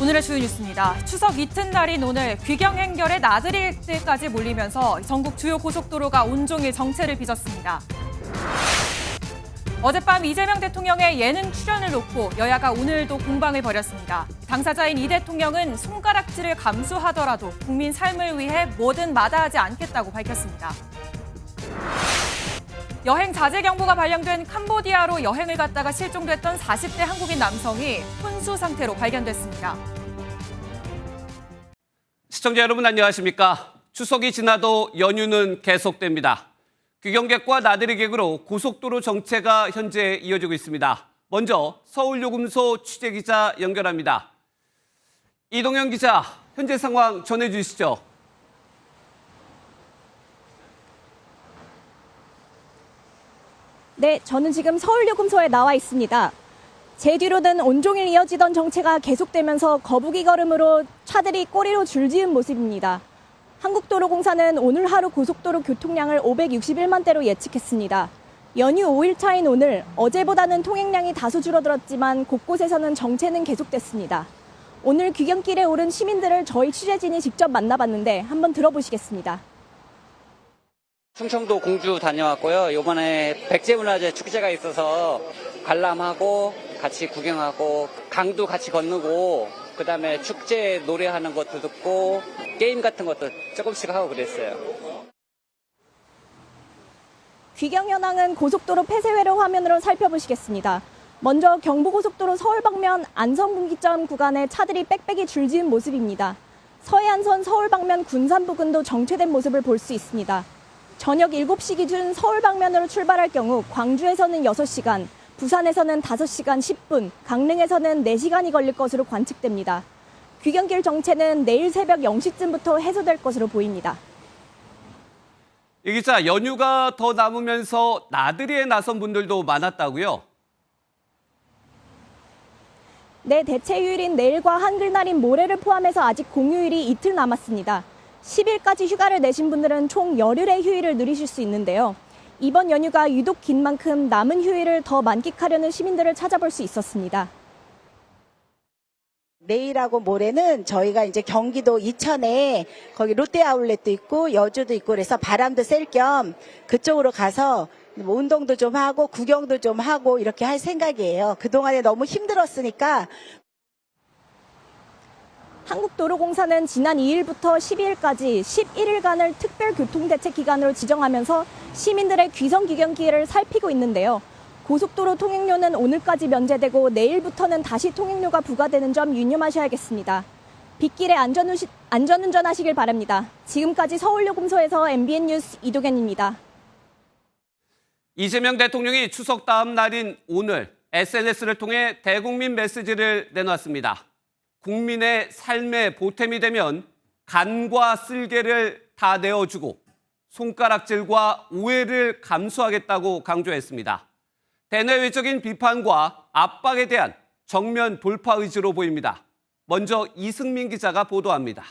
오늘의 주요 뉴스입니다. 추석 이튿날인 오늘 귀경 행렬에 나들이들까지 몰리면서 전국 주요 고속도로가 온종일 정체를 빚었습니다. 어젯밤 이재명 대통령의 예능 출연을 놓고 여야가 오늘도 공방을 벌였습니다. 당사자인 이 대통령은 손가락질을 감수하더라도 국민 삶을 위해 뭐든 마다하지 않겠다고 밝혔습니다. 여행 자제 경보가 발령된 캄보디아로 여행을 갔다가 실종됐던 40대 한국인 남성이 혼수 상태로 발견됐습니다. 시청자 여러분 안녕하십니까? 추석이 지나도 연휴는 계속됩니다. 귀경객과 나들이객으로 고속도로 정체가 현재 이어지고 있습니다. 먼저 서울요금소 취재기자 연결합니다. 이동현 기자, 현재 상황 전해주시죠. 네, 저는 지금 서울요금소에 나와 있습니다. 제 뒤로는 온종일 이어지던 정체가 계속되면서 거북이 걸음으로 차들이 꼬리로 줄지은 모습입니다. 한국도로공사는 오늘 하루 고속도로 교통량을 561만 대로 예측했습니다. 연휴 5일차인 오늘 어제보다는 통행량이 다소 줄어들었지만 곳곳에서는 정체는 계속됐습니다. 오늘 귀경길에 오른 시민들을 저희 취재진이 직접 만나봤는데 한번 들어보시겠습니다. 충청도 공주 다녀왔고요. 이번에 백제문화재 축제가 있어서 관람하고 같이 구경하고 강도 같이 건너고 그다음에 축제 노래하는 것도 듣고 게임 같은 것도 조금씩 하고 그랬어요. 귀경 현황은 고속도로 폐쇄회로 화면으로 살펴보시겠습니다. 먼저 경부고속도로 서울 방면 안성분기점 구간에 차들이 빽빽이 줄지은 모습입니다. 서해안선 서울 방면 군산 부근도 정체된 모습을 볼 수 있습니다. 저녁 7시 기준 서울 방면으로 출발할 경우 광주에서는 6시간, 부산에서는 5시간 10분, 강릉에서는 4시간이 걸릴 것으로 관측됩니다. 귀경길 정체는 내일 새벽 0시쯤부터 해소될 것으로 보입니다. 이 기자, 연휴가 더 남으면서 나들이에 나선 분들도 많았다고요? 네, 대체 휴일인 내일과 한글날인 모레를 포함해서 아직 공휴일이 이틀 남았습니다. 10일까지 휴가를 내신 분들은 총 열흘의 휴일을 누리실 수 있는데요. 이번 연휴가 유독 긴 만큼 남은 휴일을 더 만끽하려는 시민들을 찾아볼 수 있었습니다. 내일하고 모레는 저희가 이제 경기도 이천에 거기 롯데아울렛도 있고 여주도 있고 그래서 바람도 쐴 겸 그쪽으로 가서 뭐 운동도 좀 하고 구경도 좀 하고 이렇게 할 생각이에요. 그동안에 너무 힘들었으니까. 한국도로공사는 지난 2일부터 12일까지 11일간을 특별교통대책 기간으로 지정하면서 시민들의 귀성 귀경 기회를 살피고 있는데요. 고속도로 통행료는 오늘까지 면제되고 내일부터는 다시 통행료가 부과되는 점 유념하셔야겠습니다. 빗길에 안전운전하시길 바랍니다. 지금까지 서울요금소에서 MBN 뉴스 이도견입니다. 이재명 대통령이 추석 다음 날인 오늘 SNS를 통해 대국민 메시지를 내놨습니다. 국민의 삶의 보탬이 되면 간과 쓸개를 다 내어주고 손가락질과 오해를 감수하겠다고 강조했습니다. 대내외적인 비판과 압박에 대한 정면 돌파 의지로 보입니다. 먼저 이승민 기자가 보도합니다.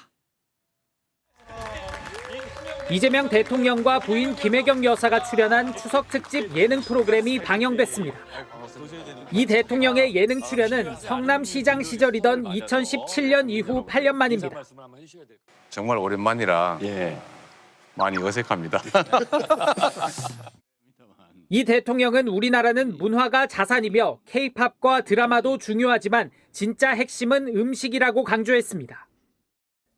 이재명 대통령과 부인 김혜경 여사가 출연한 추석 특집 예능 프로그램이 방영됐습니다. 이 대통령의 예능 출연은 성남시장 시절이던 2017년 이후 8년 만입니다. 정말 오랜만이라 많이 어색합니다. 이 대통령은 우리나라는 문화가 자산이며 K-팝과 드라마도 중요하지만 진짜 핵심은 음식이라고 강조했습니다.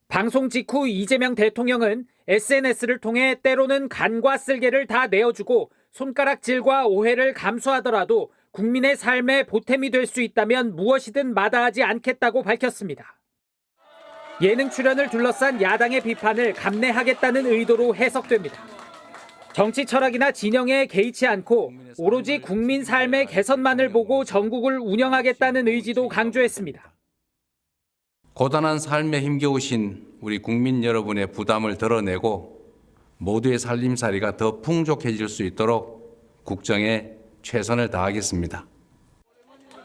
방송 직후 이재명 대통령은 SNS를 통해 때로는 간과 쓸개를 다 내어주고 손가락질과 오해를 감수하더라도 국민의 삶의 보탬이 될 수 있다면 무엇이든 마다하지 않겠다고 밝혔습니다. 예능 출연을 둘러싼 야당의 비판을 감내하겠다는 의도로 해석됩니다. 정치 철학이나 진영에 개의치 않고 오로지 국민 삶의 개선만을 보고 전국을 운영하겠다는 의지도 강조했습니다. 고단한 삶에 힘겨우신 우리 국민 여러분의 부담을 덜어내고 모두의 살림살이가 더 풍족해질 수 있도록 국정에 최선을 다하겠습니다.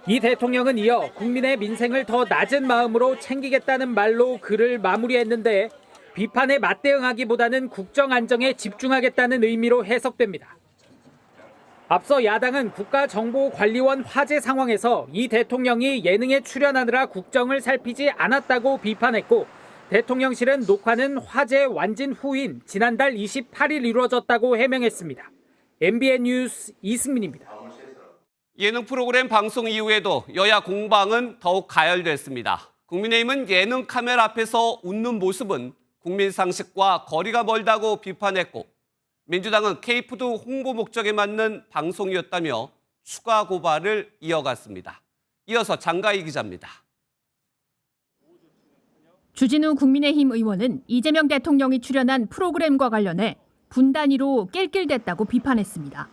이 대통령은 이어 국민의 민생을 더 낮은 마음으로 챙기겠다는 말로 글을 마무리했는데 비판에 맞대응하기보다는 국정 안정에 집중하겠다는 의미로 해석됩니다. 앞서 야당은 국가정보관리원 화재 상황에서 이 대통령이 예능에 출연하느라 국정을 살피지 않았다고 비판했고, 대통령실은 녹화는 화재 완진 후인 지난달 28일 이루어졌다고 해명했습니다. MBN 뉴스 이승민입니다. 예능 프로그램 방송 이후에도 여야 공방은 더욱 가열됐습니다. 국민의힘은 예능 카메라 앞에서 웃는 모습은 국민 상식과 거리가 멀다고 비판했고, 민주당은 K푸드 홍보 목적에 맞는 방송이었다며 추가 고발을 이어갔습니다. 이어서 장가희 기자입니다. 주진우 국민의힘 의원은 이재명 대통령이 출연한 프로그램과 관련해 분 단위로 낄낄댔다고 비판했습니다.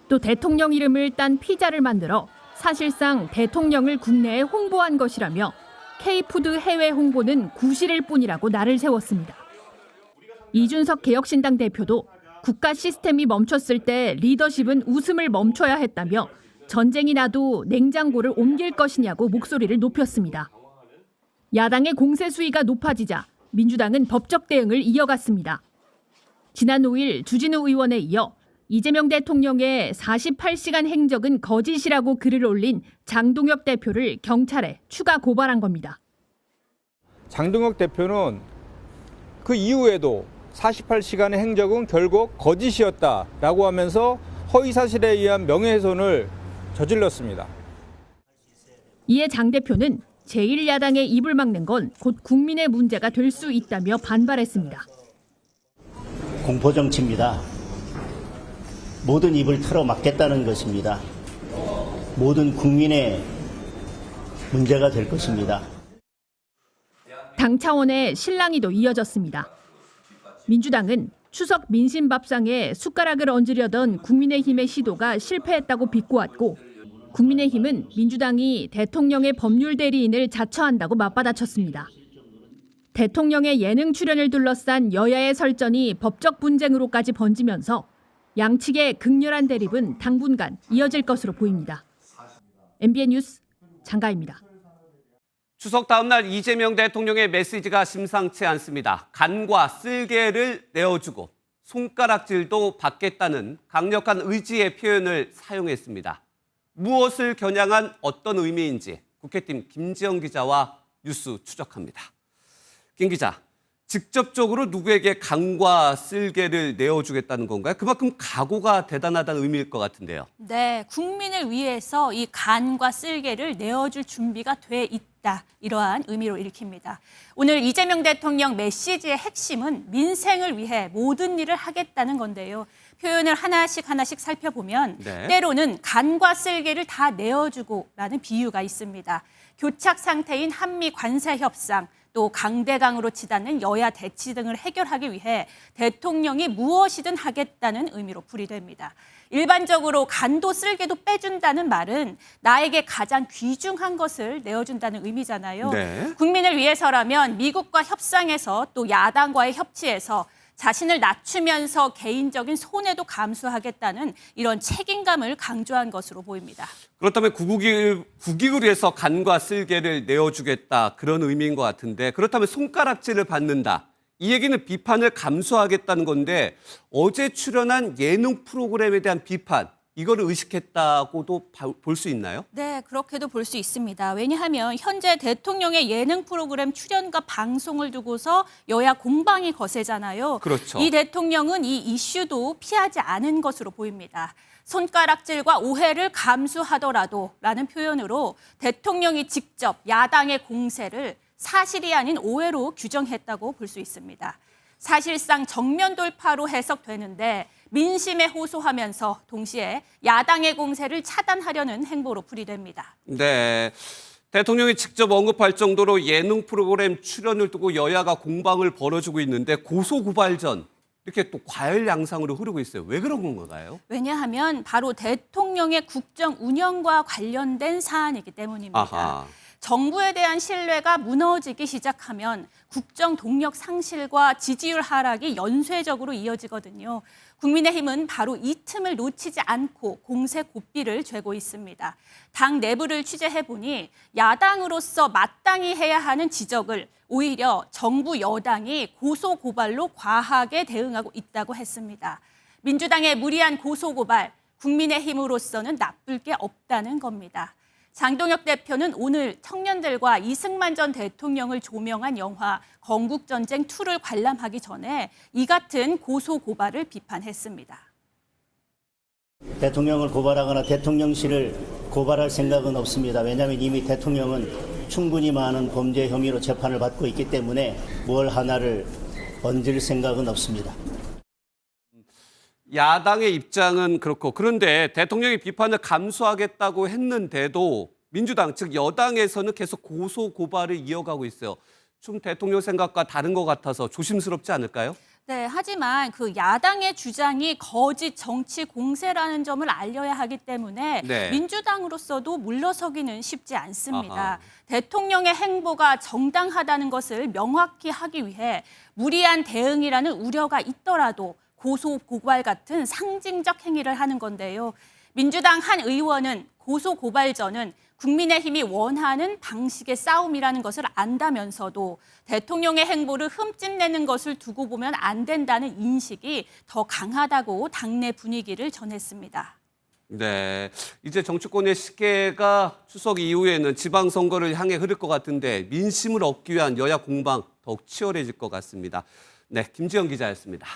또 대통령 이름을 딴 피자를 만들어 사실상 대통령을 국내에 홍보한 것이라며 K푸드 해외 홍보는 구실일 뿐이라고 날을 세웠습니다. 이준석 개혁신당 대표도 국가 시스템이 멈췄을 때 리더십은 웃음을 멈춰야 했다며 전쟁이 나도 냉장고를 옮길 것이냐고 목소리를 높였습니다. 야당의 공세 수위가 높아지자 민주당은 법적 대응을 이어갔습니다. 지난 5일 주진우 의원에 이어 이재명 대통령의 48시간 행적은 거짓이라고 글을 올린 장동혁 대표를 경찰에 추가 고발한 겁니다. 장동혁 대표는 그 이후에도 48시간의 행적은 결국 거짓이었다라고 하면서 허위사실에 의한 명예훼손을 저질렀습니다. 이에 장 대표는 제1야당의 입을 막는 건 곧 국민의 문제가 될 수 있다며 반발했습니다. 공포정치입니다. 모든 입을 털어막겠다는 것입니다. 모든 국민의 문제가 될 것입니다. 당 차원의 실랑이도 이어졌습니다. 민주당은 추석 민심밥상에 숟가락을 얹으려던 국민의힘의 시도가 실패했다고 비꼬았고, 국민의힘은 민주당이 대통령의 법률 대리인을 자처한다고 맞받아쳤습니다. 대통령의 예능 출연을 둘러싼 여야의 설전이 법적 분쟁으로까지 번지면서 양측의 극렬한 대립은 당분간 이어질 것으로 보입니다. MBN 뉴스 장가희입니다. 추석 다음 날 이재명 대통령의 메시지가 심상치 않습니다. 간과 쓸개를 내어주고 손가락질도 받겠다는 강력한 의지의 표현을 사용했습니다. 무엇을 겨냥한 어떤 의미인지 국회팀 김지영 기자와 뉴스 추적합니다. 김 기자, 직접적으로 누구에게 간과 쓸개를 내어주겠다는 건가요? 그만큼 각오가 대단하다는 의미일 것 같은데요. 네, 국민을 위해서 이 간과 쓸개를 내어줄 준비가 돼 있다. 이러한 의미로 읽힙니다. 오늘 이재명 대통령 메시지의 핵심은 민생을 위해 모든 일을 하겠다는 건데요. 표현을 하나씩 살펴보면 때로는 간과 쓸개를 다 내어주고라는 비유가 있습니다. 교착 상태인 한미 관세 협상, 또 강대강으로 치닫는 여야 대치 등을 해결하기 위해 대통령이 무엇이든 하겠다는 의미로 풀이됩니다. 일반적으로 간도 쓸개도 빼준다는 말은 나에게 가장 귀중한 것을 내어준다는 의미잖아요. 네. 국민을 위해서라면 미국과 협상에서 또 야당과의 협치에서 자신을 낮추면서 개인적인 손해도 감수하겠다는 이런 책임감을 강조한 것으로 보입니다. 그렇다면 국익을 위해서 간과 쓸개를 내어주겠다 그런 의미인 것 같은데, 그렇다면 손가락질을 받는다. 이 얘기는 비판을 감수하겠다는 건데, 어제 출연한 예능 프로그램에 대한 비판, 이거를 의식했다고도 볼 수 있나요? 네, 그렇게도 볼 수 있습니다. 왜냐하면 현재 대통령의 예능 프로그램 출연과 방송을 두고서 여야 공방이 거세잖아요. 그렇죠. 이 대통령은 이 이슈도 피하지 않은 것으로 보입니다. 손가락질과 오해를 감수하더라도 라는 표현으로 대통령이 직접 야당의 공세를 사실이 아닌 오해로 규정했다고 볼 수 있습니다. 사실상 정면 돌파로 해석되는데 민심에 호소하면서 동시에 야당의 공세를 차단하려는 행보로 풀이됩니다. 네. 대통령이 직접 언급할 정도로 예능 프로그램 출연을 두고 여야가 공방을 벌여주고 있는데 고소고발전 이렇게 또 과열 양상으로 흐르고 있어요. 왜 그런 건가요? 왜냐하면 바로 대통령의 국정 운영과 관련된 사안이기 때문입니다. 아하. 정부에 대한 신뢰가 무너지기 시작하면 국정 동력 상실과 지지율 하락이 연쇄적으로 이어지거든요. 국민의힘은 바로 이 틈을 놓치지 않고 공세 고삐를 죄고 있습니다. 당 내부를 취재해보니 야당으로서 마땅히 해야 하는 지적을 오히려 정부 여당이 고소고발로 과하게 대응하고 있다고 했습니다. 민주당의 무리한 고소고발, 국민의힘으로서는 나쁠 게 없다는 겁니다. 장동혁 대표는 오늘 청년들과 이승만 전 대통령을 조명한 영화 건국전쟁 2를 관람하기 전에 이 같은 고소고발을 비판했습니다. 대통령을 고발하거나 대통령실을 고발할 생각은 없습니다. 왜냐하면 이미 대통령은 충분히 많은 범죄 혐의로 재판을 받고 있기 때문에 뭘 하나를 얹을 생각은 없습니다. 야당의 입장은 그렇고, 그런데 대통령이 비판을 감수하겠다고 했는데도 민주당, 즉 여당에서는 계속 고소 고발을 이어가고 있어요. 좀 대통령 생각과 다른 것 같아서 조심스럽지 않을까요? 네, 하지만 그 야당의 주장이 거짓 정치 공세라는 점을 알려야 하기 때문에 네. 민주당으로서도 물러서기는 쉽지 않습니다. 아하. 대통령의 행보가 정당하다는 것을 명확히 하기 위해 무리한 대응이라는 우려가 있더라도 고소 고발 같은 상징적 행위를 하는 건데요. 민주당 한 의원은 고소 고발 전은 국민의힘이 원하는 방식의 싸움이라는 것을 안다면서도 대통령의 행보를 흠집내는 것을 두고 보면 안 된다는 인식이 더 강하다고 당내 분위기를 전했습니다. 네, 이제 정치권의 시계가 추석 이후에는 지방선거를 향해 흐를 것 같은데 민심을 얻기 위한 여야 공방 더욱 치열해질 것 같습니다. 네, 김지영 기자였습니다.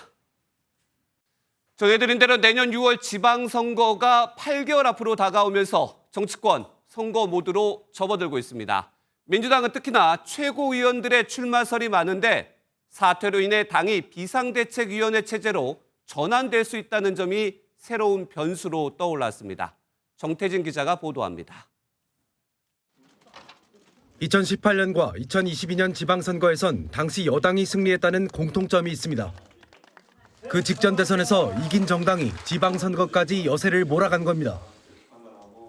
전해드린 대로 내년 6월 지방선거가 8개월 앞으로 다가오면서 정치권 선거 모드로 접어들고 있습니다. 민주당은 특히나 최고위원들의 출마설이 많은데 사퇴로 인해 당이 비상대책위원회 체제로 전환될 수 있다는 점이 새로운 변수로 떠올랐습니다. 정태진 기자가 보도합니다. 2018년과 2022년 지방선거에선 당시 여당이 승리했다는 공통점이 있습니다. 그 직전 대선에서 이긴 정당이 지방선거까지 여세를 몰아간 겁니다.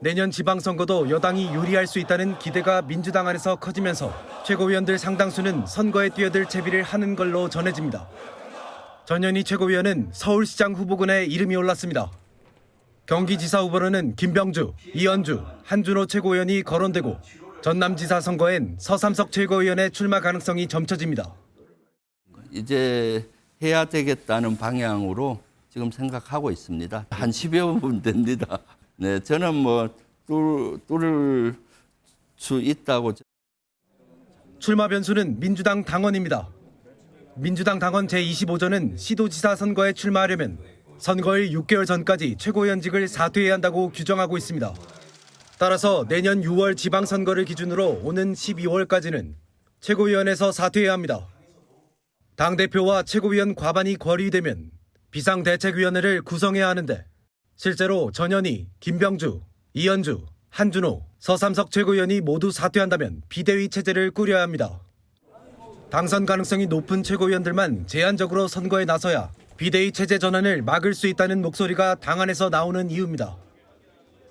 내년 지방선거도 여당이 유리할 수 있다는 기대가 민주당 안에서 커지면서 최고위원들 상당수는 선거에 뛰어들 채비를 하는 걸로 전해집니다. 전현희 최고위원은 서울시장 후보군에 이름이 올랐습니다. 경기지사 후보로는 김병주, 이현주, 한준호 최고위원이 거론되고 전남지사 선거엔 서삼석 최고위원의 출마 가능성이 점쳐집니다. 이제 해야 되겠다는 방향으로 지금 생각하고 있습니다. 한 10여 분 됩니다. 네, 저는 뭐 뚫을 수 있다고. 출마 변수는 민주당 당원입니다. 민주당 당원 제25조는 시도지사 선거에 출마하려면 선거일 6개월 전까지 최고위원직을 사퇴해야 한다고 규정하고 있습니다. 따라서 내년 6월 지방선거를 기준으로 오는 12월까지는 최고위원에서 사퇴해야 합니다. 당대표와 최고위원 과반이 거리되면 비상대책위원회를 구성해야 하는데 실제로 전현희, 김병주, 이현주, 한준호, 서삼석 최고위원이 모두 사퇴한다면 비대위 체제를 꾸려야 합니다. 당선 가능성이 높은 최고위원들만 제한적으로 선거에 나서야 비대위 체제 전환을 막을 수 있다는 목소리가 당 안에서 나오는 이유입니다.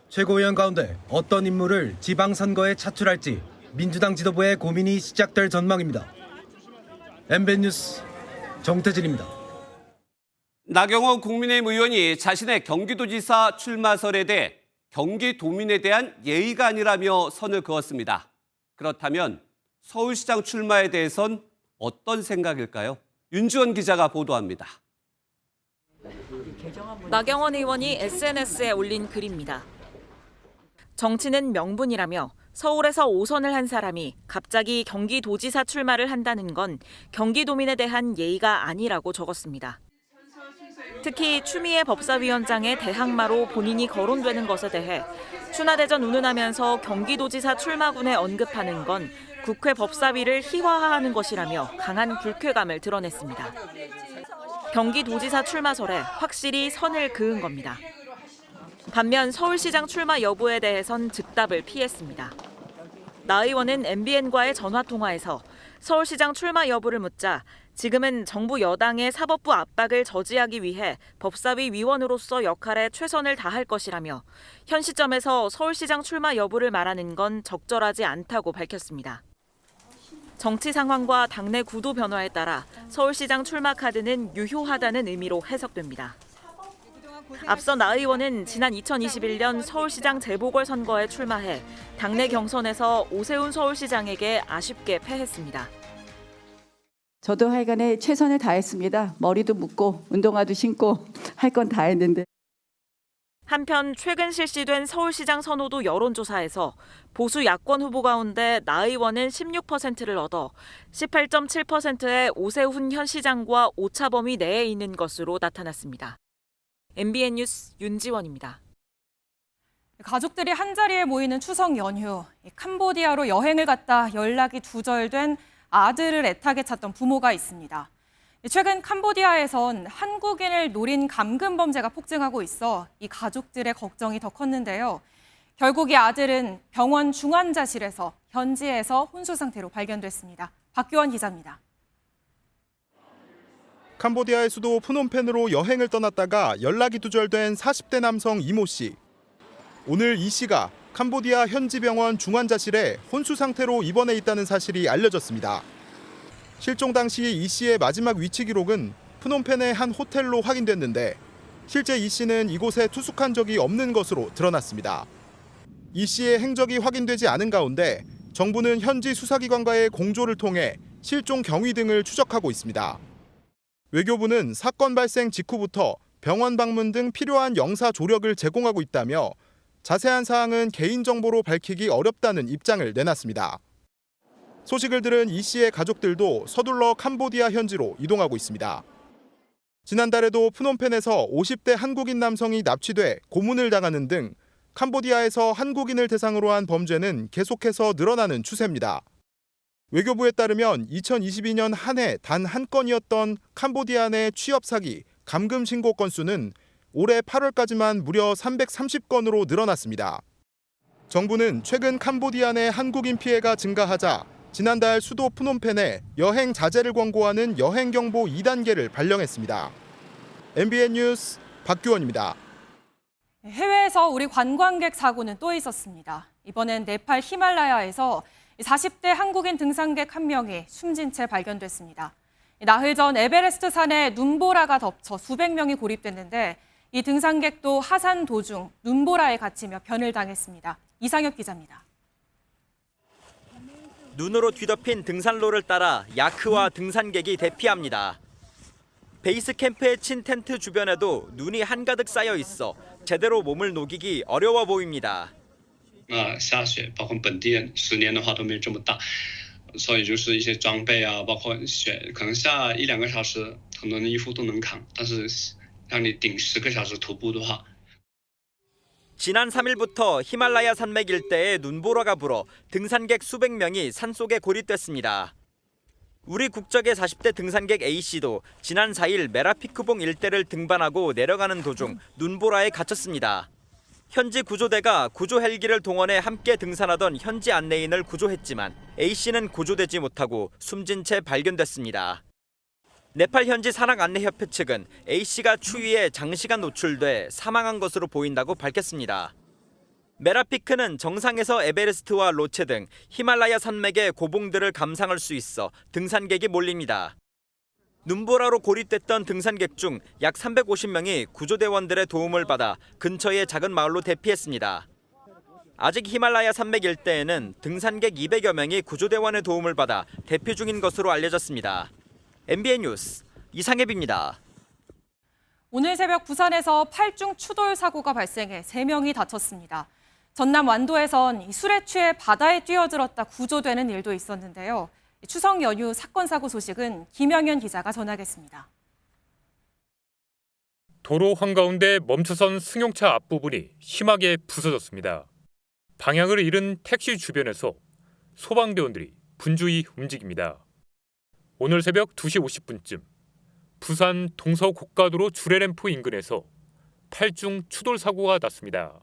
최고위원 가운데 어떤 인물을 지방선거에 차출할지 민주당 지도부의 고민이 시작될 전망입니다. MBN 뉴스 정태진입니다. 나경원 국민의힘 의원이 자신의 경기도지사 출마설에 대해 경기도민에 대한 예의가 아니라며 선을 그었습니다. 그렇다면 서울시장 출마에 대해선 어떤 생각일까요? 윤주원 기자가 보도합니다. 나경원 의원이 SNS에 올린 글입니다. 정치는 명분이라며 서울에서 5선을 한 사람이 갑자기 경기도지사 출마를 한다는 건 경기도민에 대한 예의가 아니라고 적었습니다. 특히 추미애 법사위원장의 대항마로 본인이 거론되는 것에 대해 추나대전 운운하면서 경기도지사 출마군에 언급하는 건 국회 법사위를 희화화하는 것이라며 강한 불쾌감을 드러냈습니다. 경기도지사 출마설에 확실히 선을 그은 겁니다. 반면 서울시장 출마 여부에 대해선 즉답을 피했습니다. 나 의원은 MBN과의 전화통화에서 서울시장 출마 여부를 묻자 지금은 정부 여당의 사법부 압박을 저지하기 위해 법사위 위원으로서 역할에 최선을 다할 것이라며 현 시점에서 서울시장 출마 여부를 말하는 건 적절하지 않다고 밝혔습니다. 정치 상황과 당내 구도 변화에 따라 서울시장 출마 카드는 유효하다는 의미로 해석됩니다. 앞서 나 의원은 지난 2021년 서울시장 재보궐선거에 출마해 당내 경선에서 오세훈 서울시장에게 아쉽게 패했습니다. 저도 하여간에 최선을 다했습니다. 머리도 묶고 운동화도 신고 할 건 다 했는데. 한편 최근 실시된 서울시장 선호도 여론조사에서 보수 야권 후보 가운데 나 의원은 16%를 얻어 18.7%의 오세훈 현 시장과 오차 범위 내에 있는 것으로 나타났습니다. MBN 뉴스 윤지원입니다. 가족들이 한자리에 모이는 추석 연휴, 캄보디아로 여행을 갔다 연락이 두절된 아들을 애타게 찾던 부모가 있습니다. 최근 캄보디아에선 한국인을 노린 감금 범죄가 폭증하고 있어 이 가족들의 걱정이 더 컸는데요. 결국 이 아들은 병원 중환자실에서 현지에서 혼수 상태로 발견됐습니다. 박규원 기자입니다. 캄보디아의 수도 프놈펜으로 여행을 떠났다가 연락이 두절된 40대 남성 이모 씨. 오늘 이 씨가 캄보디아 현지 병원 중환자실에 혼수 상태로 입원해 있다는 사실이 알려졌습니다. 실종 당시 이 씨의 마지막 위치 기록은 프놈펜의 한 호텔로 확인됐는데 실제 이 씨는 이곳에 투숙한 적이 없는 것으로 드러났습니다. 이 씨의 행적이 확인되지 않은 가운데 정부는 현지 수사기관과의 공조를 통해 실종 경위 등을 추적하고 있습니다. 외교부는 사건 발생 직후부터 병원 방문 등 필요한 영사 조력을 제공하고 있다며 자세한 사항은 개인정보로 밝히기 어렵다는 입장을 내놨습니다. 소식을 들은 이 씨의 가족들도 서둘러 캄보디아 현지로 이동하고 있습니다. 지난달에도 프놈펜에서 50대 한국인 남성이 납치돼 고문을 당하는 등 캄보디아에서 한국인을 대상으로 한 범죄는 계속해서 늘어나는 추세입니다. 외교부에 따르면 2022년 한 해 단 한 건이었던 캄보디아 내 취업 사기, 감금 신고 건수는 올해 8월까지만 무려 330건으로 늘어났습니다. 정부는 최근 캄보디아 내 한국인 피해가 증가하자 지난달 수도 프놈펜에 여행 자제를 권고하는 여행경보 2단계를 발령했습니다. MBN 뉴스 박규원입니다. 해외에서 우리 관광객 사고는 또 있었습니다. 이번엔 네팔 히말라야에서 40대 한국인 등산객 한 명이 숨진 채 발견됐습니다. 나흘 전 에베레스트 산에 눈보라가 덮쳐 수백 명이 고립됐는데 이 등산객도 하산 도중 눈보라에 갇히며 변을 당했습니다. 이상엽 기자입니다. 눈으로 뒤덮인 등산로를 따라 야크와 등산객이 대피합니다. 베이스 캠프에 친 텐트 주변에도 눈이 한가득 쌓여 있어 제대로 몸을 녹이기 어려워 보입니다. 下雪包括本地10年的话都没这么大，所以就是一些装备啊，包括雪可能下1-2个小时很多人衣服都能扛，但是让你顶10个小时徒步的话 지난 3일부터 히말라야 산맥 일대에 눈보라가 불어 등산객 수백 명이 산속에 고립됐습니다. 우리 국적의 40대 등산객 A씨도 지난 4일 메라피크봉 일대를 등반하고 내려가는 도중 눈보라에 갇혔습니다. 현지 구조대가 구조 헬기를 동원해 함께 등산하던 현지 안내인을 구조했지만 A씨는 구조되지 못하고 숨진 채 발견됐습니다. 네팔 현지 산악안내협회 측은 A씨가 추위에 장시간 노출돼 사망한 것으로 보인다고 밝혔습니다. 메라피크는 정상에서 에베레스트와 로체 등 히말라야 산맥의 고봉들을 감상할 수 있어 등산객이 몰립니다. 눈보라로 고립됐던 등산객 중 약 350명이 구조대원들의 도움을 받아 근처의 작은 마을로 대피했습니다. 아직 히말라야 산맥 일대에는 등산객 200여 명이 구조대원의 도움을 받아 대피 중인 것으로 알려졌습니다. MBN 뉴스 이상엽입니다. 오늘 새벽 부산에서 8중 추돌 사고가 발생해 3명이 다쳤습니다. 전남 완도에선 술에 취해 바다에 뛰어들었다 구조되는 일도 있었는데요. 추석 연휴 사건 사고 소식은 김영현 기자가 전하겠습니다. 도로 한가운데 멈춰선 승용차 앞부분이 심하게 부서졌습니다. 방향을 잃은 택시 주변에서 소방대원들이 분주히 움직입니다. 오늘 새벽 2시 50분쯤 부산 동서고가도로 주례램프 인근에서 8중 추돌 사고가 났습니다.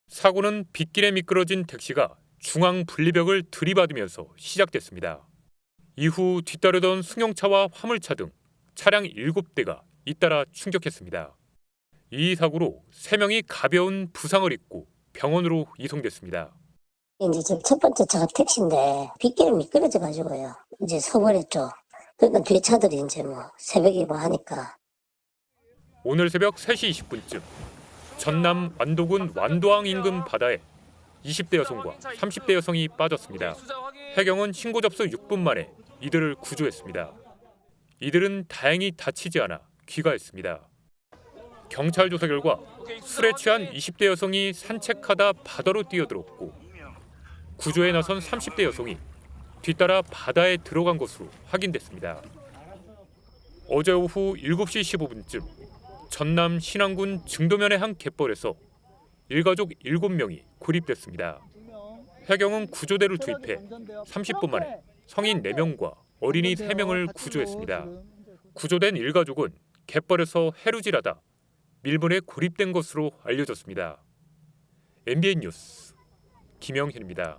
사고는 빗길에 미끄러진 택시가 중앙 분리벽을 들이받으면서 시작됐습니다. 이후 뒤따르던 승용차와 화물차 등 차량 7대가 잇따라 충격했습니다. 이 사고로 3명이 가벼운 부상을 입고 병원으로 이송됐습니다. 이제 첫 번째 차가 택시인데 빗길에 미끄러져가지고요. 이제 서버렸죠. 그러니까 뒤에 차들이 이제 새벽에 하니까. 오늘 새벽 3시 20분쯤 전남 완도군 완도항 인근 바다에 20대 여성과 30대 여성이 빠졌습니다. 해경은 신고 접수 6분 만에 이들을 구조했습니다. 이들은 다행히 다치지 않아 귀가했습니다. 경찰 조사 결과 술에 취한 20대 여성이 산책하다 바다로 뛰어들었고 구조에 나선 30대 여성이 뒤따라 바다에 들어간 것으로 확인됐습니다. 어제 오후 7시 15분쯤 전남 신안군 증도면의 한 갯벌에서 일가족 7명이 고립됐습니다. 해경은 구조대를 투입해 30분 만에 성인 4명과 어린이 3명을 구조했습니다. 구조된 일가족은 갯벌에서 해루질하다 밀물에 고립된 것으로 알려졌습니다. MBN 뉴스 김영현입니다.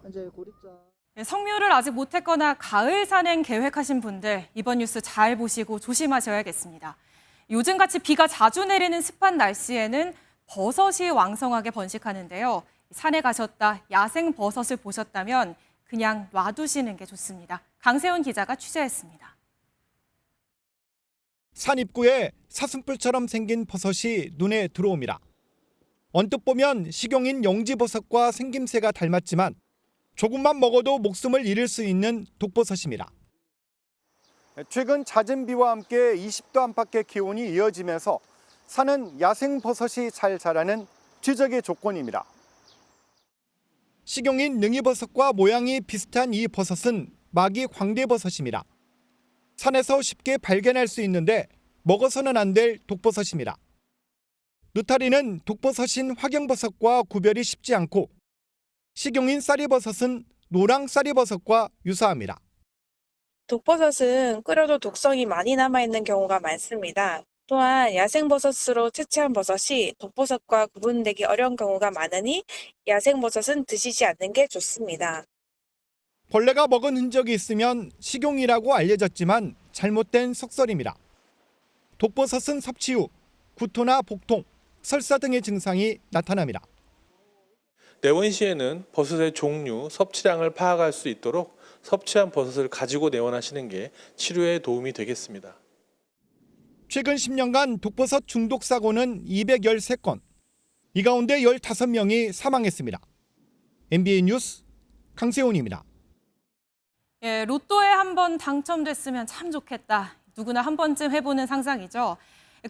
성묘를 아직 못했거나 가을 산행 계획하신 분들 이번 뉴스 잘 보시고 조심하셔야겠습니다. 요즘같이 비가 자주 내리는 습한 날씨에는 버섯이 왕성하게 번식하는데요. 산에 가셨다 야생 버섯을 보셨다면 그냥 놔두시는 게 좋습니다. 강세훈 기자가 취재했습니다. 산 입구에 사슴뿔처럼 생긴 버섯이 눈에 들어옵니다. 언뜻 보면 식용인 영지버섯과 생김새가 닮았지만 조금만 먹어도 목숨을 잃을 수 있는 독버섯입니다. 최근 잦은 비와 함께 20도 안팎의 기온이 이어지면서 산은 야생버섯이 잘 자라는 최적의 조건입니다. 식용인 능이버섯과 모양이 비슷한 이 버섯은 마기 광대버섯입니다. 산에서 쉽게 발견할 수 있는데 먹어서는 안 될 독버섯입니다. 느타리는 독버섯인 화경버섯과 구별이 쉽지 않고 식용인 쌀이버섯은 노랑 쌀이버섯과 유사합니다. 독버섯은 끓여도 독성이 많이 남아있는 경우가 많습니다. 또한 야생버섯으로 채취한 버섯이 독버섯과 구분되기 어려운 경우가 많으니 야생버섯은 드시지 않는 게 좋습니다. 벌레가 먹은 흔적이 있으면 식용이라고 알려졌지만 잘못된 속설입니다. 독버섯은 섭취 후 구토나 복통, 설사 등의 증상이 나타납니다. 내원 시에는 버섯의 종류, 섭취량을 파악할 수 있도록 섭취한 버섯을 가지고 내원하시는 게 치료에 도움이 되겠습니다. 최근 10년간 독버섯 중독 사고는 213건, 이 가운데 15명이 사망했습니다. MBN 뉴스 강세훈입니다. 로또에 한번 당첨됐으면 참 좋겠다. 누구나 한 번쯤 해보는 상상이죠.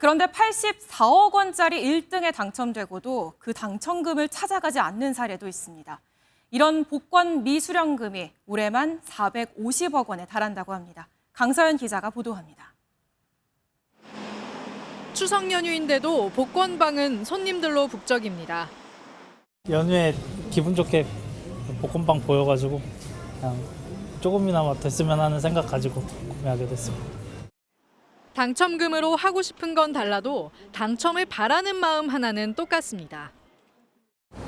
그런데 84억 원짜리 1등에 당첨되고도 그 당첨금을 찾아가지 않는 사례도 있습니다. 이런 복권 미수령금이 올해만 450억 원에 달한다고 합니다. 강서연 기자가 보도합니다. 추석 연휴인데도 복권방은 손님들로 북적입니다. 연휴에 기분 좋게 복권방 보여가지고 그냥 조금이나마 됐으면 하는 생각 가지고 구매하게 됐습니다. 당첨금으로 하고 싶은 건 달라도 당첨을 바라는 마음 하나는 똑같습니다.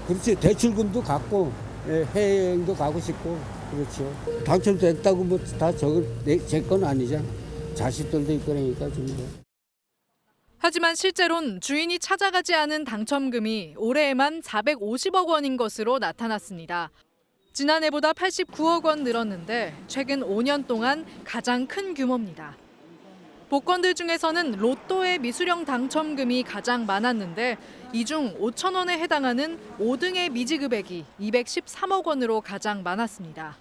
그렇지, 대출금도 갖고 해외여행도 가고 싶고 그렇죠. 당첨됐다고 뭐 다 제 건 아니잖아. 자식들도 있고 그러니까 좀. 하지만 실제론 주인이 찾아가지 않은 당첨금이 올해에만 450억 원인 것으로 나타났습니다. 지난해보다 89억 원 늘었는데 최근 5년 동안 가장 큰 규모입니다. 복권들 중에서는 로또의 미수령 당첨금이 가장 많았는데 이 중 5천 원에 해당하는 5등의 미지급액이 213억 원으로 가장 많았습니다.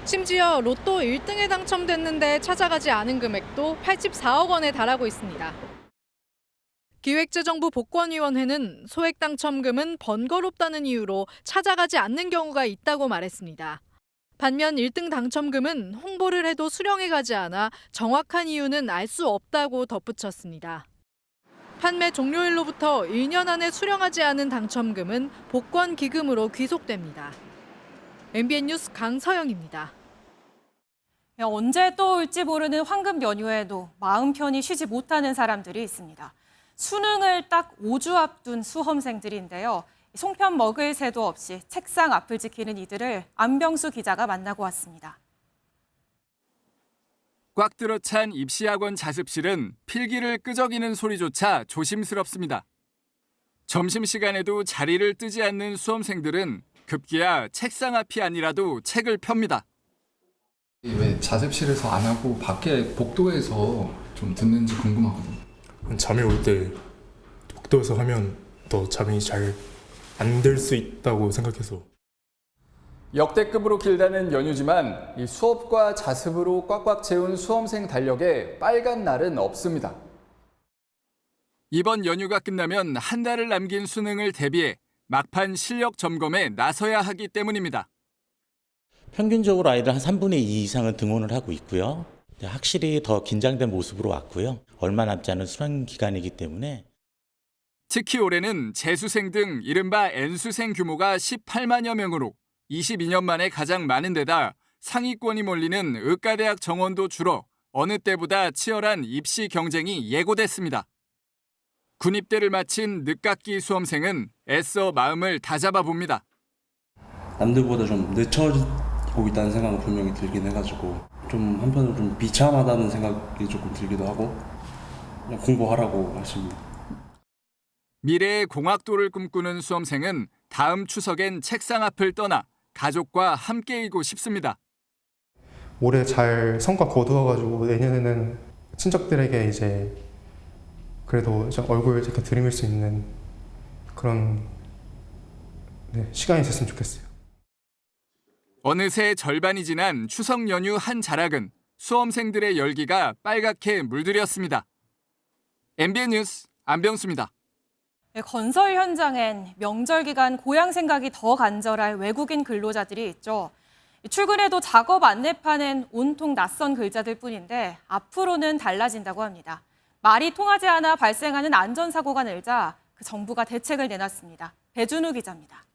심지어 로또 1등에 당첨됐는데 찾아가지 않은 금액도 84억 원에 달하고 있습니다. 기획재정부 복권위원회는 소액 당첨금은 번거롭다는 이유로 찾아가지 않는 경우가 있다고 말했습니다. 반면 1등 당첨금은 홍보를 해도 수령이 가지 않아 정확한 이유는 알 수 없다고 덧붙였습니다. 판매 종료일로부터 1년 안에 수령하지 않은 당첨금은 복권 기금으로 귀속됩니다. MBN 뉴스 강서영입니다. 언제 또 올지 모르는 황금 연휴에도 마음 편히 쉬지 못하는 사람들이 있습니다. 수능을 딱 5주 앞둔 수험생들인데요. 송편 먹을 새도 없이 책상 앞을 지키는 이들을 안병수 기자가 만나고 왔습니다. 꽉 들어찬 입시학원 자습실은 필기를 끄적이는 소리조차 조심스럽습니다. 점심시간에도 자리를 뜨지 않는 수험생들은 급기야 책상 앞이 아니라도 책을 펴니다. 왜 자습실에서 안 하고 밖에 복도에서 좀 듣는지 궁금하거든요. 잠이 올 때 복도에서 하면 더 잠이 잘 안 들 수 있다고 생각해서. 역대급으로 길다는 연휴지만 이 수업과 자습으로 꽉꽉 채운 수험생 달력에 빨간 날은 없습니다. 이번 연휴가 끝나면 한 달을 남긴 수능을 대비해 막판 실력 점검에 나서야 하기 때문입니다. 평균적으로 아이들 한 3분의 2 이상은 등원을 하고 있고요. 확실히 더 긴장된 모습으로 왔고요. 얼마 남지 않은 수능 기간이기 때문에. 특히 올해는 재수생 등 이른바 N수생 규모가 18만여 명으로 22년 만에 가장 많은 데다 상위권이 몰리는 의과대학 정원도 줄어 어느 때보다 치열한 입시 경쟁이 예고됐습니다. 군입대를 마친 늦깎이 수험생은 애써 마음을 다잡아 봅니다. 남들보다 좀 늦춰지고 있다는 생각은 분명히 들긴 해가지고 좀 한편으로 좀 비참하다는 생각이 조금 들기도 하고 그냥 공부하라고 하십니다. 미래의 공학도를 꿈꾸는 수험생은 다음 추석엔 책상 앞을 떠나 가족과 함께이고 싶습니다. 올해 잘 성과 거두어가지고 내년에는 친척들에게 이제 그래도 얼굴 이렇게 들이밀 수 있는 그런 시간이 있었으면 좋겠어요. 어느새 절반이 지난 추석 연휴 한 자락은 수험생들의 열기가 빨갛게 물들였습니다. MBN 뉴스 안병수입니다. 건설 현장엔 명절 기간 고향 생각이 더 간절할 외국인 근로자들이 있죠. 출근해도 작업 안내판엔 온통 낯선 글자들 뿐인데 앞으로는 달라진다고 합니다. 말이 통하지 않아 발생하는 안전사고가 늘자 그 정부가 대책을 내놨습니다. 배준우 기자입니다.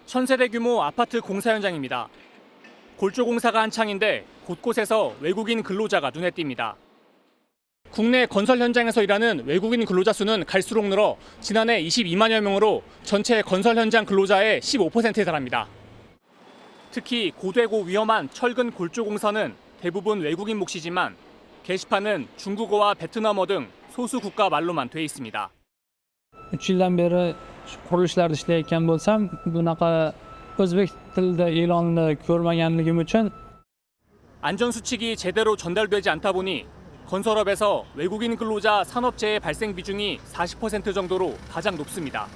천세대 규모 아파트 공사 현장입니다. 골조 공사가 한창인데 곳곳에서 외국인 근로자가 눈에 띕니다. 국내 건설 현장에서 일하는 외국인 근로자 수는 갈수록 늘어 지난해 22만여 명으로 전체 건설 현장 근로자의 15%에 달합니다. 특히 고되고 위험한 철근 골조 공사는 대부분 외국인 몫이지만 게시판은 중국어와 베트남어 등 소수 국가 말로만 돼 있습니다. 3yildan beri qurilishlarda ishlayotgan bo'lsam, bunaqa o'zbek tilida e'lonni ko'rmaganligim uchun 안전 수칙이 제대로 전달되지 않다 보니 건설업에서 외국인 근로자 산업재해 발생 비중이 40% 정도로 가장 높습니다.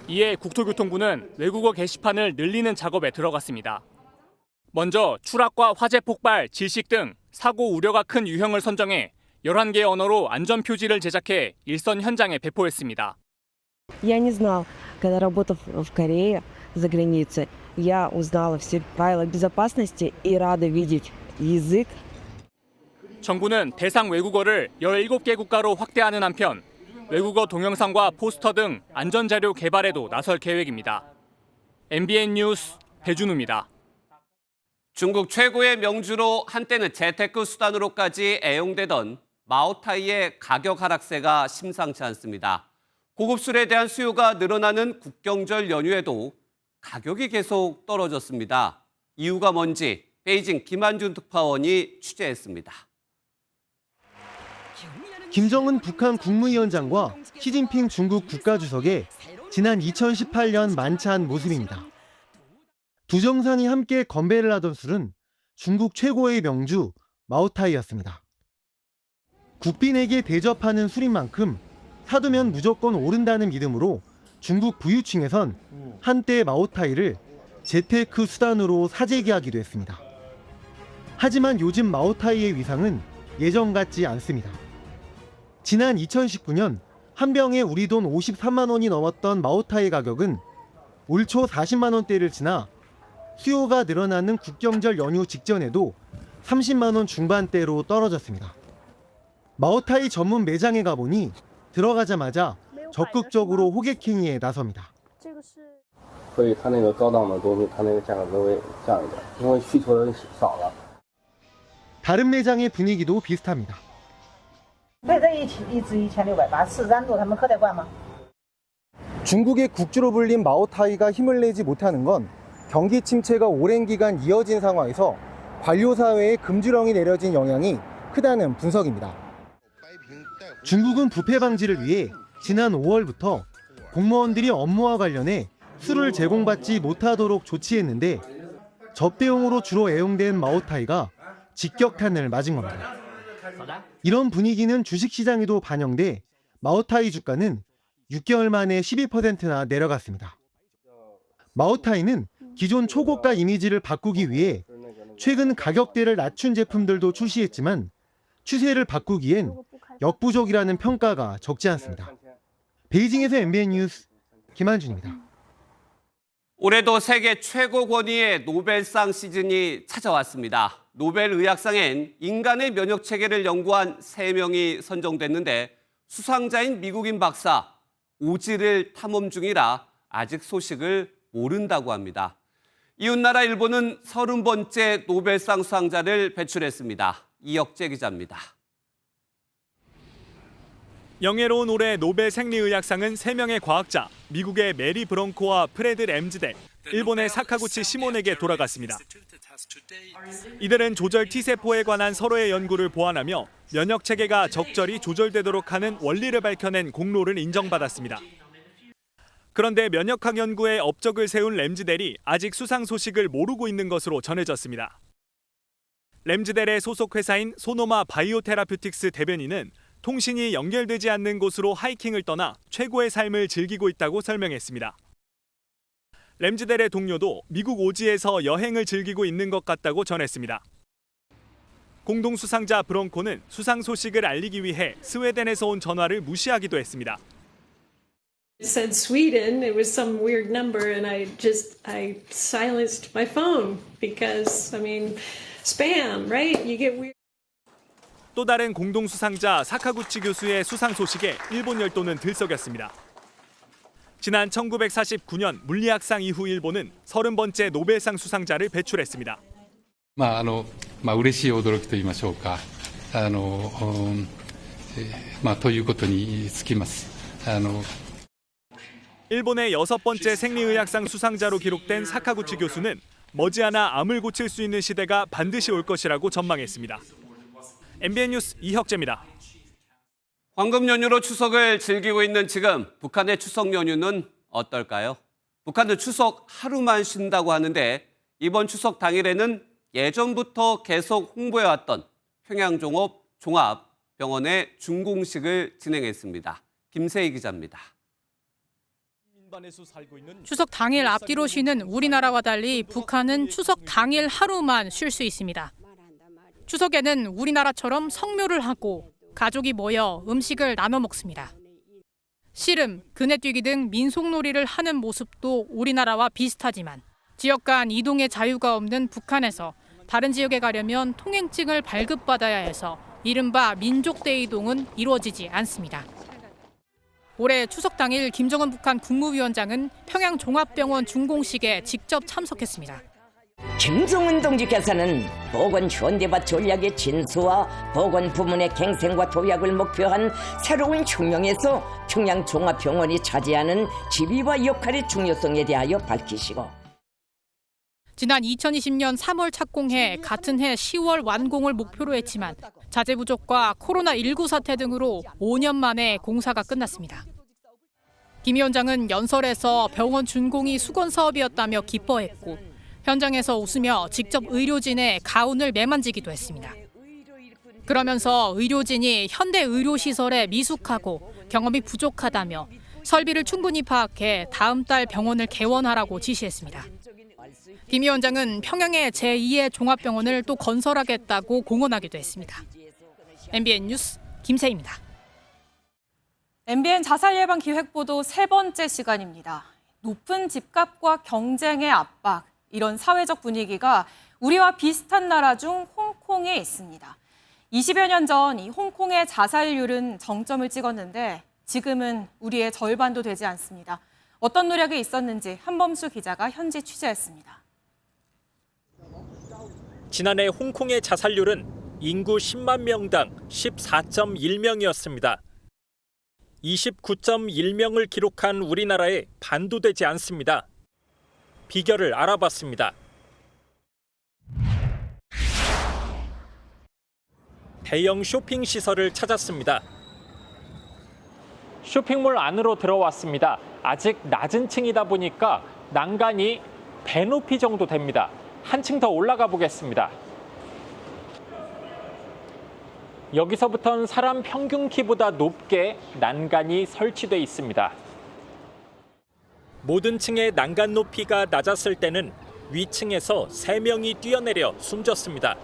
이에 국토교통부는 외국어 게시판을 늘리는 작업에 들어갔습니다. 먼저 추락과 화재 폭발, 질식 등 사고 우려가 큰 유형을 선정해 11개의 언어로 안전 표지를 제작해 일선 현장에 배포했습니다. Я не знал, когда работал в Корее за границей, я узнала все правила безопасности и рада видеть язык. 정부는 대상 외국어를 17개 국가로 확대하는 한편 외국어 동영상과 포스터 등 안전자료 개발에도 나설 계획입니다. MBN 뉴스 배준우입니다. 중국 최고의 명주로 한때는 재테크 수단으로까지 애용되던 마오타이의 가격 하락세가 심상치 않습니다. 고급 술에 대한 수요가 늘어나는 국경절 연휴에도 가격이 계속 떨어졌습니다. 이유가 뭔지 베이징 김한준 특파원이 취재했습니다. 김정은 북한 국무위원장과 시진핑 중국 국가주석의 지난 2018년 만찬 모습입니다. 두 정상이 함께 건배를 하던 술은 중국 최고의 명주 마오타이였습니다. 국빈에게 대접하는 술인 만큼 사두면 무조건 오른다는 믿음으로 중국 부유층에선 한때 마오타이를 재테크 수단으로 사재기하기도 했습니다. 하지만 요즘 마오타이의 위상은 예전 같지 않습니다. 지난 2019년 한 병에 우리 돈 53만 원이 넘었던 마오타이 가격은 올 초 40만 원대를 지나 수요가 늘어나는 국경절 연휴 직전에도 30만 원 중반대로 떨어졌습니다. 마오타이 전문 매장에 가보니 들어가자마자 적극적으로 호객 행위에 나섭니다. 다른 매장의 분위기도 비슷합니다. 중국의 국주로 불린 마오타이가 힘을 내지 못하는 건 경기 침체가 오랜 기간 이어진 상황에서 관료 사회에 금주령이 내려진 영향이 크다는 분석입니다. 중국은 부패 방지를 위해 지난 5월부터 공무원들이 업무와 관련해 술을 제공받지 못하도록 조치했는데 접대용으로 주로 애용된 마오타이가 직격탄을 맞은 겁니다. 이런 분위기는 주식시장에도 반영돼 마오타이 주가는 6개월 만에 12%나 내려갔습니다. 마오타이는 기존 초고가 이미지를 바꾸기 위해 최근 가격대를 낮춘 제품들도 출시했지만 추세를 바꾸기엔 역부족이라는 평가가 적지 않습니다. 베이징에서 MBN 뉴스 김한준입니다. 올해도 세계 최고 권위의 노벨상 시즌이 찾아왔습니다. 노벨 의학상엔 인간의 면역 체계를 연구한 3명이 선정됐는데 수상자인 미국인 박사 오지를 탐험 중이라 아직 소식을 모른다고 합니다. 이웃나라 일본은 30번째 노벨상 수상자를 배출했습니다. 이혁재 기자입니다. 영예로운 올해 노벨 생리의학상은 3명의 과학자, 미국의 메리 브론코와 프레드 램즈델, 일본의 사카구치 시몬에게 돌아갔습니다. 이들은 조절 T세포에 관한 서로의 연구를 보완하며 면역 체계가 적절히 조절되도록 하는 원리를 밝혀낸 공로를 인정받았습니다. 그런데 면역학 연구에 업적을 세운 램즈델이 아직 수상 소식을 모르고 있는 것으로 전해졌습니다. 램즈델의 소속 회사인 소노마 바이오테라퓨틱스 대변인은 통신이 연결되지 않는 곳으로 하이킹을 떠나 최고의 삶을 즐기고 있다고 설명했습니다. 램즈델의 동료도 미국 오지에서 여행을 즐기고 있는 것 같다고 전했습니다. 공동 수상자 브론코는 수상 소식을 알리기 위해 스웨덴에서 온 전화를 무시하기도 했습니다. It said Sweden. It was some weird number, and I silenced my phone because, spam, right? You get weird. 또 다른 공동 수상자 사카구치 교수의 수상 소식에 일본 열도는 들썩였습니다. 지난 1949년 물리학상 이후 일본은 30번째 노벨상 수상자를 배출했습니다. 嬉しい驚きと言いましょうか。ということにつきます。 일본의 6번째 생리의학상 수상자로 기록된 사카구치 교수는 머지않아 암을 고칠 수 있는 시대가 반드시 올 것이라고 전망했습니다. MBN 뉴스 이혁재입니다. 황금 연휴로 추석을 즐기고 있는 지금 북한의 추석 연휴는 어떨까요? 북한도 추석 하루만 쉰다고 하는데 이번 추석 당일에는 예전부터 계속 홍보해왔던 평양종합병원의 준공식을 진행했습니다. 김세희 기자입니다. 추석 당일 앞뒤로 쉬는 우리나라와 달리 북한은 추석 당일 하루만 쉴 수 있습니다. 추석에는 우리나라처럼 성묘를 하고 가족이 모여 음식을 나눠 먹습니다. 씨름, 그네뛰기 등 민속놀이를 하는 모습도 우리나라와 비슷하지만 지역 간 이동의 자유가 없는 북한에서 다른 지역에 가려면 통행증을 발급받아야 해서 이른바 민족대 이동은 이루어지지 않습니다. 올해 추석 당일 김정은 북한 국무위원장은 평양종합병원 준공식에 직접 참석했습니다. 김정은 동지께서는 보건 현대화 전략의 진수와 보건 부문의 갱생과 도약을 목표한 새로운 혁명에서 평양종합병원이 차지하는 지위와 역할의 중요성에 대하여 밝히시고 지난 2020년 3월 착공해 같은 해 10월 완공을 목표로 했지만 자재 부족과 코로나19 사태 등으로 5년 만에 공사가 끝났습니다. 김 위원장은 연설에서 병원 준공이 수건 사업이었다며 기뻐했고 현장에서 웃으며 직접 의료진의 가운을 매만지기도 했습니다. 그러면서 의료진이 현대 의료시설에 미숙하고 경험이 부족하다며 설비를 충분히 파악해 다음 달 병원을 개원하라고 지시했습니다. 김 위원장은 평양의 제2의 종합병원을 또 건설하겠다고 공언하기도 했습니다. MBN 뉴스 김세희입니다. MBN 자살예방기획보도 3번째 시간입니다. 높은 집값과 경쟁의 압박, 이런 사회적 분위기가 우리와 비슷한 나라 중 홍콩에 있습니다. 20여 년 전 이 홍콩의 자살률은 정점을 찍었는데 지금은 우리의 절반도 되지 않습니다. 어떤 노력이 있었는지 한범수 기자가 현지 취재했습니다. 지난해 홍콩의 자살률은 인구 10만 명당 14.1명이었습니다. 29.1명을 기록한 우리나라에 반도 되지 않습니다. 비결을 알아봤습니다. 대형 쇼핑 시설을 찾았습니다. 쇼핑몰 안으로 들어왔습니다. 아직 낮은 층이다 보니까 난간이 배 높이 정도 됩니다. 한층 더 올라가 보겠습니다. 여기서부터는 사람 평균 키보다 높게 난간이 설치돼 있습니다. 모든 층의 난간 높이가 낮았을 때는 위층에서 3명이 뛰어내려 숨졌습니다.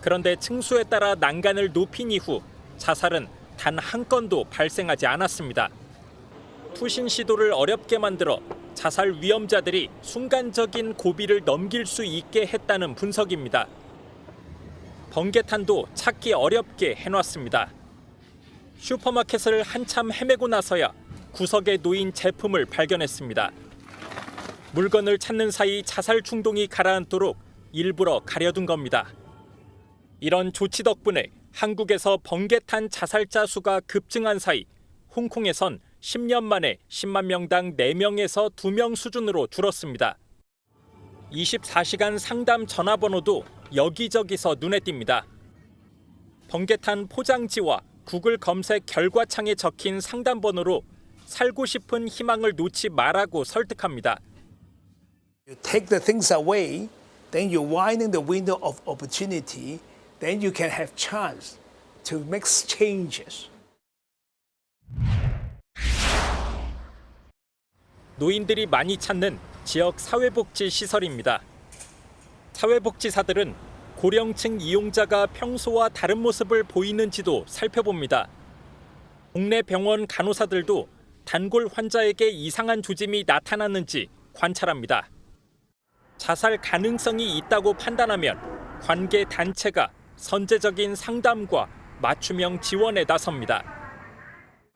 그런데 층수에 따라 난간을 높인 이후 자살은 단 한 건도 발생하지 않았습니다. 투신 시도를 어렵게 만들어 자살 위험자들이 순간적인 고비를 넘길 수 있게 했다는 분석입니다. 번개탄도 찾기 어렵게 해놨습니다. 슈퍼마켓을 한참 헤매고 나서야 구석에 놓인 제품을 발견했습니다. 물건을 찾는 사이 자살 충동이 가라앉도록 일부러 가려둔 겁니다. 이런 조치 덕분에 한국에서 번개탄 자살자 수가 급증한 사이 홍콩에선 10년 만에 10만 명당 4명에서 2명 수준으로 줄었습니다. 24시간 상담 전화번호도 여기저기서 눈에 띕니다. 번개탄 포장지와 구글 검색 결과창에 적힌 상담번호로 살고 싶은 희망을 놓지 말라고 설득합니다. You take the things away, then you widen the window of opportunity, then you can have chance to make changes. 노인들이 많이 찾는 지역 사회복지 시설입니다. 사회복지사들은 고령층 이용자가 평소와 다른 모습을 보이는지도 살펴봅니다. 동네 병원 간호사들도 단골 환자에게 이상한 조짐이 나타났는지 관찰합니다. 자살 가능성이 있다고 판단하면 관계 단체가 선제적인 상담과 맞춤형 지원에 나섭니다.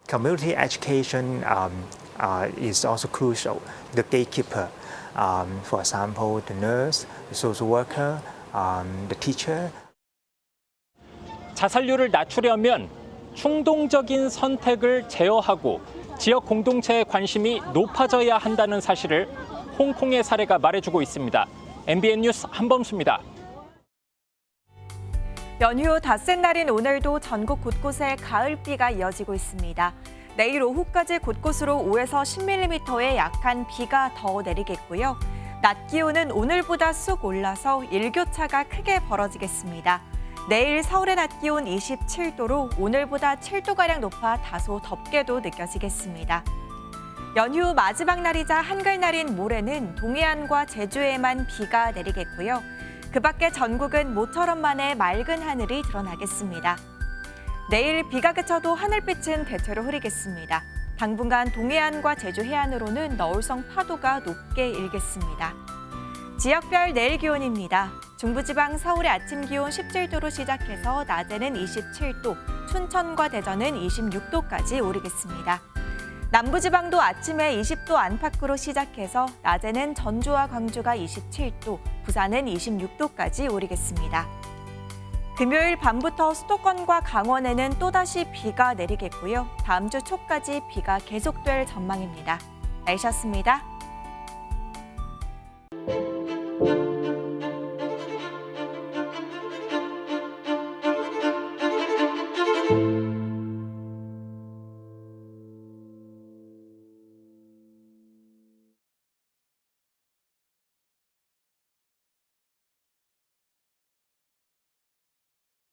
Community education is also crucial. The gatekeeper, for example, the nurse, the social worker, the teacher. 자살률을 낮추려면 충동적인 선택을 제어하고 지역 공동체의 관심이 높아져야 한다는 사실을 홍콩의 사례가 말해주고 있습니다. MBN 뉴스 한범수입니다. 연휴 닷새 날인 오늘도 전국 곳곳에 가을비가 이어지고 있습니다. 내일 오후까지 곳곳으로 5에서 10mm의 약한 비가 더 내리겠고요. 낮 기온은 오늘보다 쑥 올라서 일교차가 크게 벌어지겠습니다. 내일 서울의 낮 기온 27도로 오늘보다 7도가량 높아 다소 덥게도 느껴지겠습니다. 연휴 마지막 날이자 한글날인 모레는 동해안과 제주에만 비가 내리겠고요. 그 밖에 전국은 모처럼만의 맑은 하늘이 드러나겠습니다. 내일 비가 그쳐도 하늘빛은 대체로 흐리겠습니다. 당분간 동해안과 제주 해안으로는 너울성 파도가 높게 일겠습니다. 지역별 내일 기온입니다. 중부지방 서울의 아침 기온 17도로 시작해서 낮에는 27도, 춘천과 대전은 26도까지 오르겠습니다. 남부지방도 아침에 20도 안팎으로 시작해서 낮에는 전주와 광주가 27도, 부산은 26도까지 오르겠습니다. 금요일 밤부터 수도권과 강원에는 또다시 비가 내리겠고요. 다음 주 초까지 비가 계속될 전망입니다. 날씨였습니다.